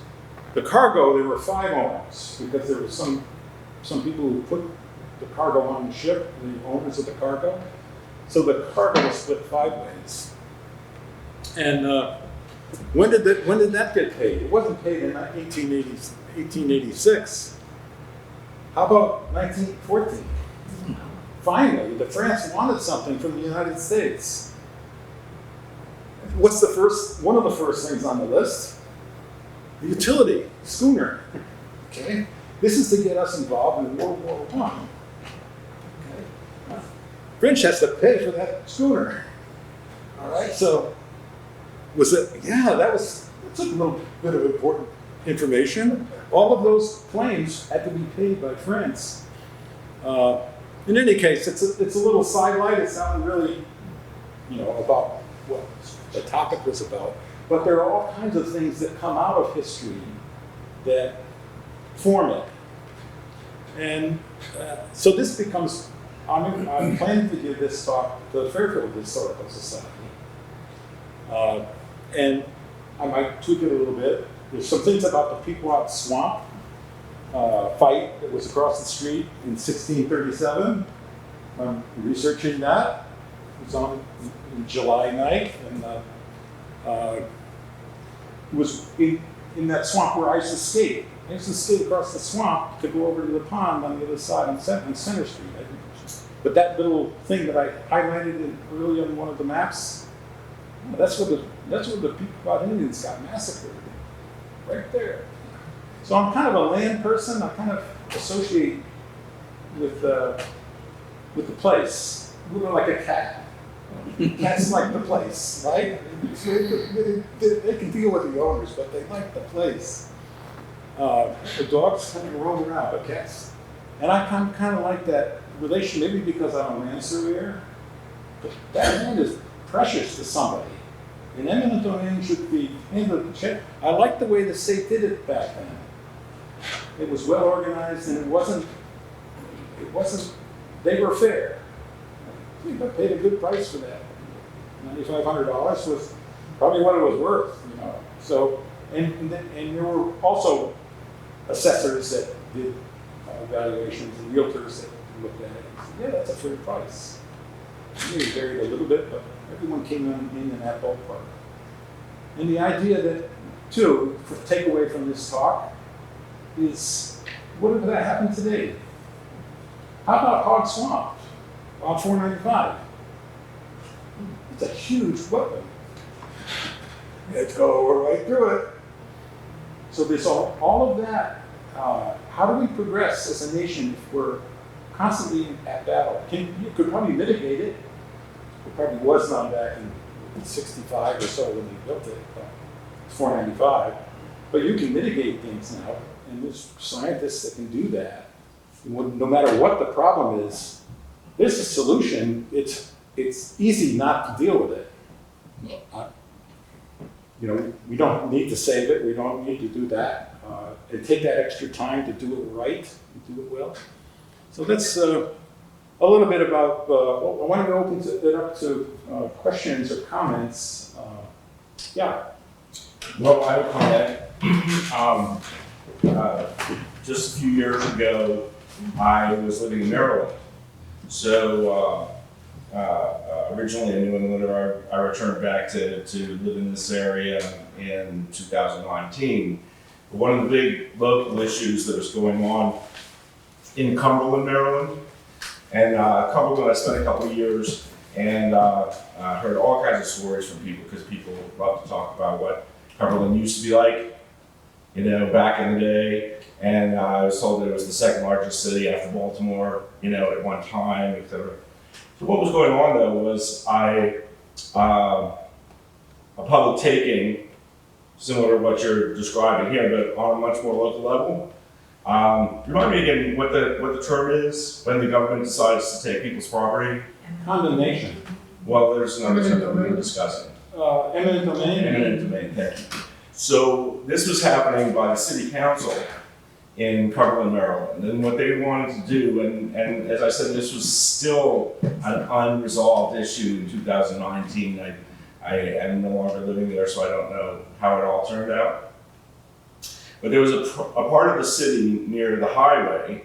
The cargo, there were five owners because there were some people who put the cargo on the ship, the owners of the cargo. So the cargo was split five ways. And when did that get paid? It wasn't paid in 1886. How about 1914? Finally, the France wanted something from the United States. What's one of the first things on the list? The utility, schooner. Okay? This is to get us involved in World War I. Okay? French has to pay for that schooner. All right, so that's a little bit of important information. All of those claims had to be paid by France. In any case, it's a little sidelight. It's not really, about what the topic was about. But there are all kinds of things that come out of history that form it. And so this becomes, I'm planning to give this talk to the Fairfield Historical Society. And I might tweak it a little bit. There's some things about the Pequot Swamp fight that was across the street in 1637. I'm researching that. It was on July 9th, and it was in that swamp where I used to skate. I used to skate across the swamp to go over to the pond on the other side on Center Street. But that little thing that I highlighted early on one of the maps, that's where the Pequot Indians got massacred, right there. So I'm kind of a land person. I kind of associate with the place, a little like a cat. Cats like the place, right? They can deal with the owners, but they like the place. The dogs kind of roam around, but cats. And I kind of like that relation, maybe because I'm a land surveyor. But that land is precious to somebody. And eminent domain should be handled. I like the way the state did it back then. It was well organized, and it wasn't, they were fair. We paid a good price for that. $9,500 was probably what it was worth, So, and there were also assessors that did valuations and realtors that looked at it and said, yeah, that's a fair price. Maybe varied a little bit, but everyone came in that ballpark. And the idea that, too, for takeaway from this talk, is what if that happened today? How about Hog Swamp on 495? It's a huge weapon. Let's go right through it. So there's all of that. How do we progress as a nation if we're constantly at battle? You could probably mitigate it. It probably was none back in 65 or so when they built it, 495. But you can mitigate things now. And there's scientists that can do that. No matter what the problem is, there's a solution. It's easy not to deal with it. We don't need to save it. We don't need to do that. And take that extra time to do it right, and do it well. So that's a little bit about. I wanted to open it up to questions or comments. Yeah. Well, I have a comment. just a few years ago, I was living in Maryland. So originally in New England, I returned back to live in this area in 2019. But one of the big local issues that was going on in Cumberland, Maryland, and Cumberland, I spent a couple of years and heard all kinds of stories from people, because people love to talk about what Cumberland used to be like, back in the day. And I was told that it was the second largest city after Baltimore, at one time, et cetera. So what was going on though was a public taking, similar to what you're describing here, but on a much more local level. Remind me again what the term is when the government decides to take people's property. Condemnation. Well, there's another term that we were discussing. Eminent domain. Eminent domain, thank you. So this was happening by the city council in Cumberland, Maryland. And what they wanted to do, and as I said, this was still an unresolved issue in 2019. I am no longer living there, so I don't know how it all turned out. But there was a part of the city near the highway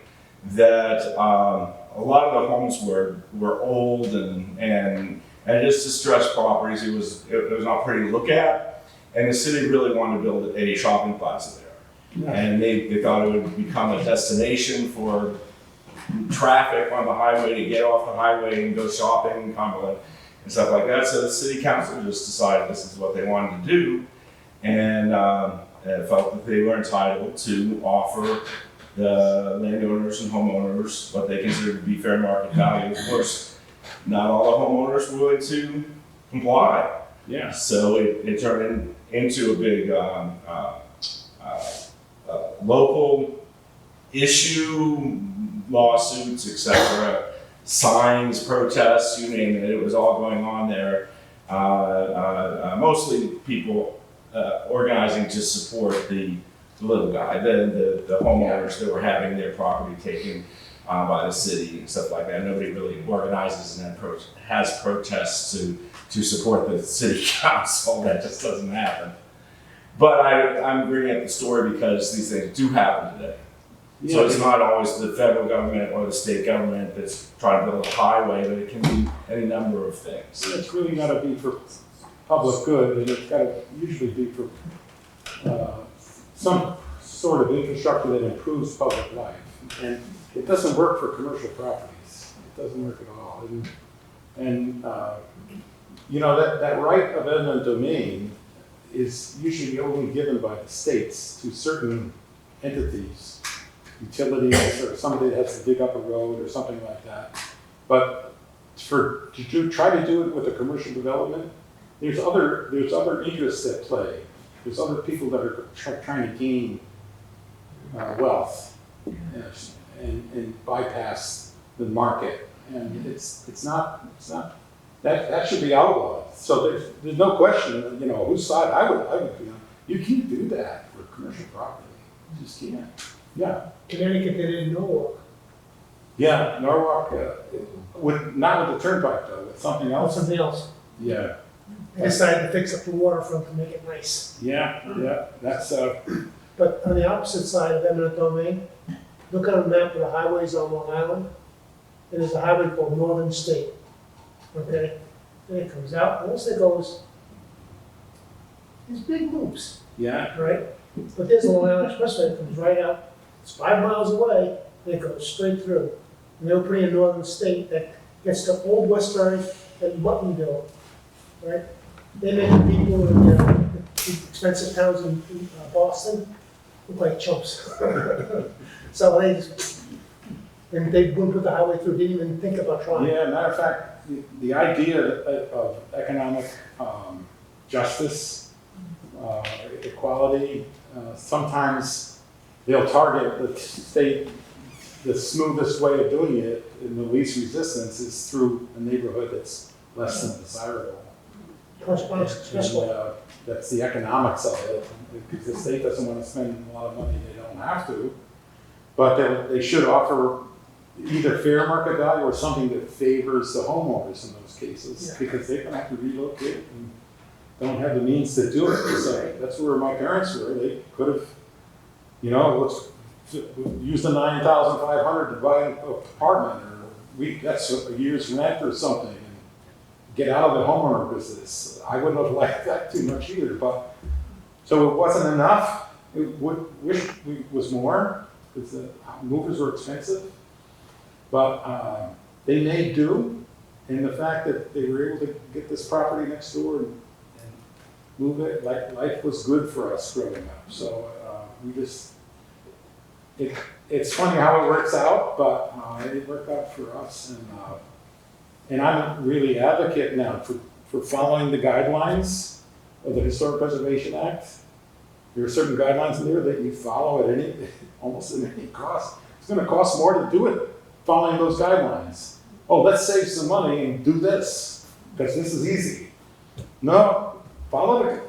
that a lot of the homes were old and just distressed properties. It was not pretty to look at, and the city really wanted to build a shopping plaza there. Yeah. And they thought it would become a destination for traffic on the highway to get off the highway and go shopping in Cumberland and stuff like that. So the city council just decided this is what they wanted to do, and felt that they were entitled to offer the landowners and homeowners what they considered to be fair market value. Of course, not all the homeowners were willing to comply. Yeah. So it turned into a big local issue, lawsuits, etc., signs, protests, you name it. It was all going on there. Mostly people organizing to support the little guy, the homeowners that were having their property taken by the city and stuff like that. Nobody really organizes and has protests to support the city council. That just doesn't happen. But I'm bringing up the story because these things do happen today. Yeah. So it's not always the federal government or the state government that's trying to build a highway, but it can be any number of things. It's really got to be for public good, and it's got to usually be for some sort of infrastructure that improves public life. And it doesn't work for commercial properties. It doesn't work at all. And that right of eminent domain is usually only given by the states to certain entities, utilities, or somebody that has to dig up a road or something like that. But try to do it with a commercial development, there's other interests at play. There's other people that are trying to gain wealth and bypass the market, and it's not that should be outlawed. So there's no question, whose side I would be on. You can't do that for commercial property. You just can't. Yeah. Connecticut, they didn't know. Yeah, Norwalk, not with the turnpike though, with something Or else. something else. Yeah. They decided to fix up the waterfront to make it nice. Yeah, that's, But on the opposite side of eminent domain, look at a map of the highways on Long Island, and there's a highway called Northern State. Okay? And it comes out, and once it goes, these big loops, yeah, right? But there's a Long Island Expressway that comes right out, it's 5 miles away, and it goes straight through. And they'll put in Northern State that gets to Old Westerling and Muttonville, right? They make the people in the expensive towns in Boston look like chumps. So and they wouldn't put the highway through, didn't even think about trying. yeah, matter of fact, the idea of economic justice, equality, sometimes they'll target the smoothest way of doing it and the least resistance is through a neighborhood that's less than desirable. And, that's the economics of it, because the state doesn't want to spend a lot of money they don't have to. But they should offer either fair market value or something that favors the homeowners in those cases, because they're going to have to relocate and don't have the means to do it. So that's where my parents were. They could have, let's use the 9,500 to buy an apartment, or that's a year's rent or something, and get out of the homeowner business. I wouldn't have liked that too much either, but, so it wasn't enough. Wish we was more, because the movers were expensive. But they made do, and the fact that they were able to get this property next door and move it, like, life was good for us growing up. So we just, it's funny how it works out, but it worked out for us. And I'm really advocate now for following the guidelines of the Historic Preservation Act. There are certain guidelines in there that you follow at almost at any cost. It's going to cost more to do it following those guidelines. Oh, let's save some money and do this because this is easy. No, follow the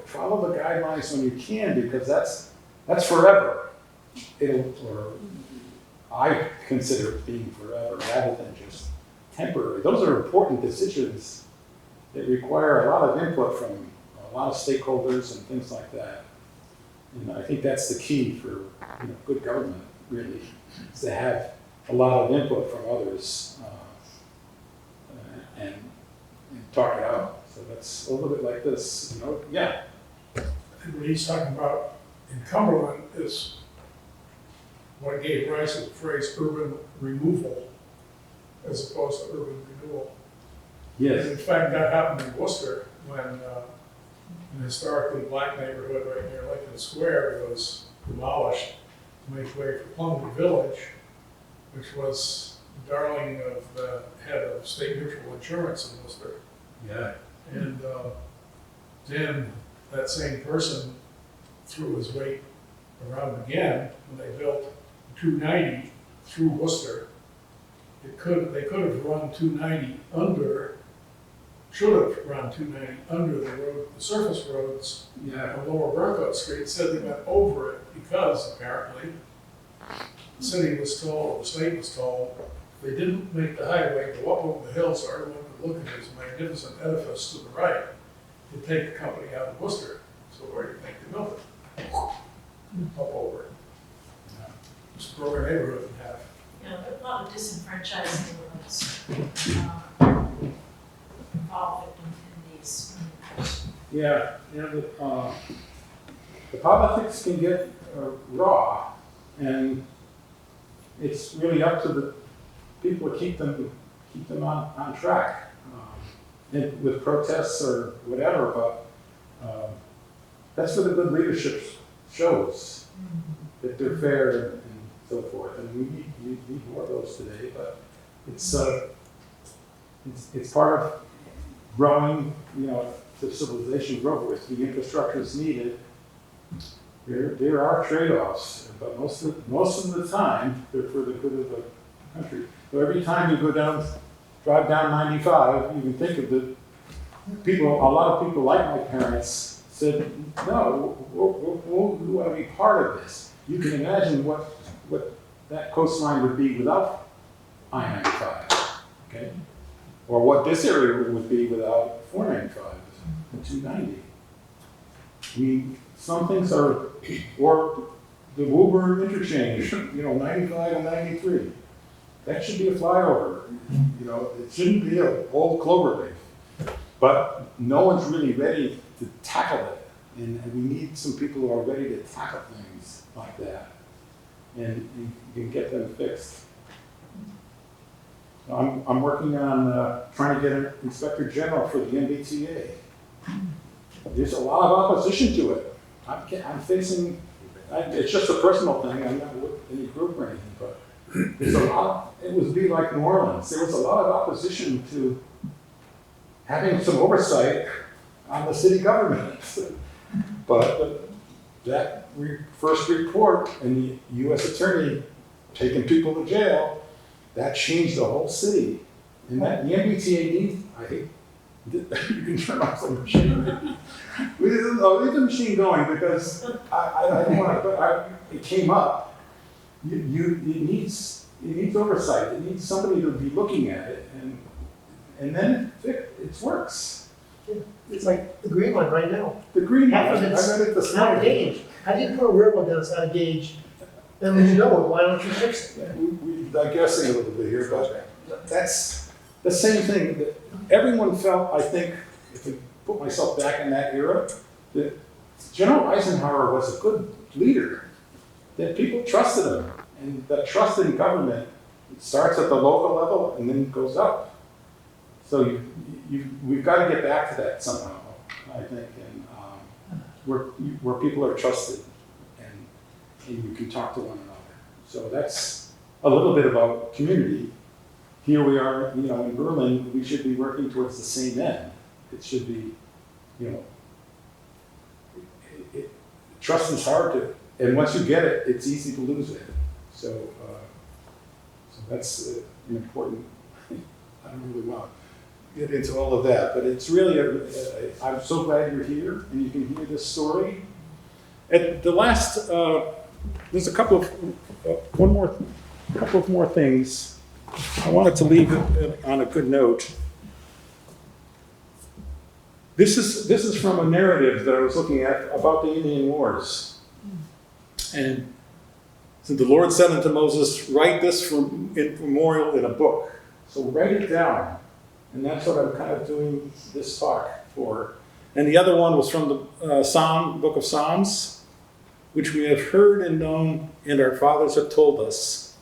guidelines when you can, because that's forever. Or I consider it being forever rather than just temporary. Those are important decisions that require a lot of input from a lot of stakeholders and things like that. And I think that's the key for good government, really, is to have a lot of input from others and talk it out. So that's a little bit like this, yeah. And what he's talking about in Cumberland is what gave rise to the phrase urban removal as opposed to urban renewal. Yes. And in fact, that happened in Worcester when an historically black neighborhood right near Lincoln Square was demolished to make way for Plumwood Village, which was the darling of the head of State Mutual Insurance in Worcester. Yeah. And then that same person threw his weight around again when they built 290 through Worcester. They could have run 290 should have run 290 under the road, the surface roads on Lower Burkott Street. Said they went over it because apparently the city was told, or the state was told, they didn't make the highway go up over the hill so everyone could look at this magnificent edifice to the right to take the company out of Worcester. So where do you think they built it? Up over it. Just broke our neighborhood in half. There are a lot of disenfranchised neighborhoods involved in these. Yeah, the politics can get raw, and it's really up to the people to keep them on track, and with protests or whatever. But that's where the good leadership shows that they're fair and so forth. And we need more of those today. But it's part of growing, the civilization grow with. The infrastructure is needed. There are trade-offs, but most of the time, they're for the good of the country. So every time you drive down 95, you can think of the people, a lot of people like my parents said, no, we want to be part of this. You can imagine what that coastline would be without I-95, okay? Or what this area would be without 495 and 290. Some things are, or the Woburn interchange, 95 and 93. That should be a flyover. It shouldn't be an old cloverleaf. But no one's really ready to tackle it. And we need some people who are ready to tackle things like that. And you can get them fixed. I'm working on trying to get an inspector general for the MBTA. There's a lot of opposition to it. I'm facing, it's just a personal thing, I'm not with any group or anything, but there's a lot, it would be like New Orleans. There was a lot of opposition to having some oversight on the city government. But that first report and the U.S. attorney taking people to jail, that changed the whole city. And that the MBTA needs, I hate, you can turn off the machine. Leave the machine going because I don't want to, but it came up. It needs oversight. It needs somebody to be looking at it and then it works. It's like the green one right now. The green one, Half I of it's read it this out of morning. gauge. How do you put a railroad that's out of gauge And when you know it, why don't you fix it? We're digressing a little bit here, but that's the same thing that everyone felt, I think, if I put myself back in that era, that General Eisenhower was a good leader, that people trusted him, and that trust in government starts at the local level and then goes up. So we've got to get back to that somehow, I think, and where people are trusted and you can talk to one another. So that's a little bit about community. Here we are, in Berlin, we should be working towards the same end. It should be, trust is hard to, and once you get it, it's easy to lose it. So that's an important, I don't really want to get into all of that, but it's really, I'm so glad you're here and you can hear this story. At the last, there's a couple of more things. I wanted to leave it on a good note. This is from a narrative that I was looking at about the Indian Wars. And so the Lord said unto Moses, write this in memorial in a book. So write it down. And that's what I'm kind of doing this talk for. And the other one was from the book of Psalms, which we have heard and known, and our fathers have told us,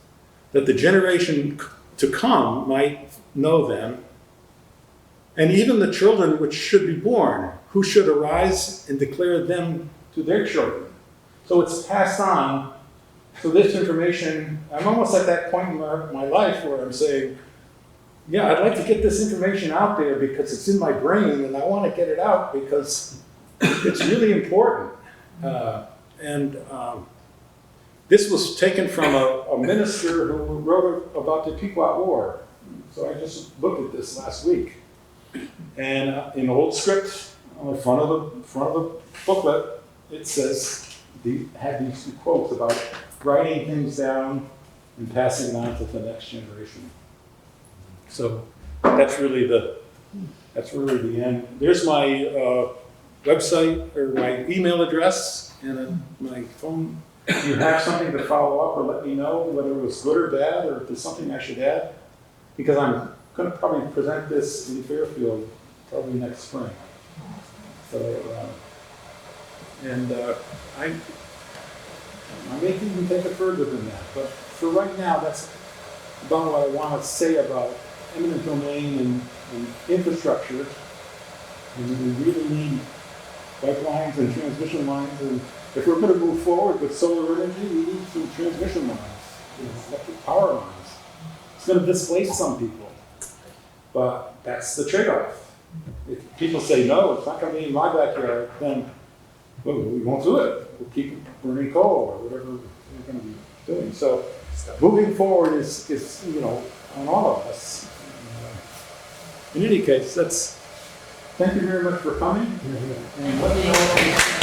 that the generation to come might know them, and even the children which should be born, who should arise and declare them to their children. So it's passed on. So this information, I'm almost at that point in my life where I'm saying, yeah, I'd like to get this information out there because it's in my brain and I want to get it out because it's really important. This was taken from a minister who wrote about the Pequot War. So I just looked at this last week. And in old script, on the front of the booklet, it says, had these two quotes about writing things down and passing it on to the next generation. So that's really the end. There's my website or my email address and my phone. If you have something to follow up or let me know whether it was good or bad or if there's something I should add, because I'm going to probably present this in Fairfield probably next spring. So, I may even take it further than that, but for right now, that's about what I want to say about eminent domain and infrastructure. And we really need pipelines and transmission lines, and if we're going to move forward with solar energy, we need some transmission lines, electric power lines. It's going to displace some people, but that's the trade-off. If people say, no, it's not going to be in my backyard, then well, we won't do it. We'll keep burning coal or whatever we're going to be doing. So moving forward is on all of us. In any case, thank you very much for coming. And let me know.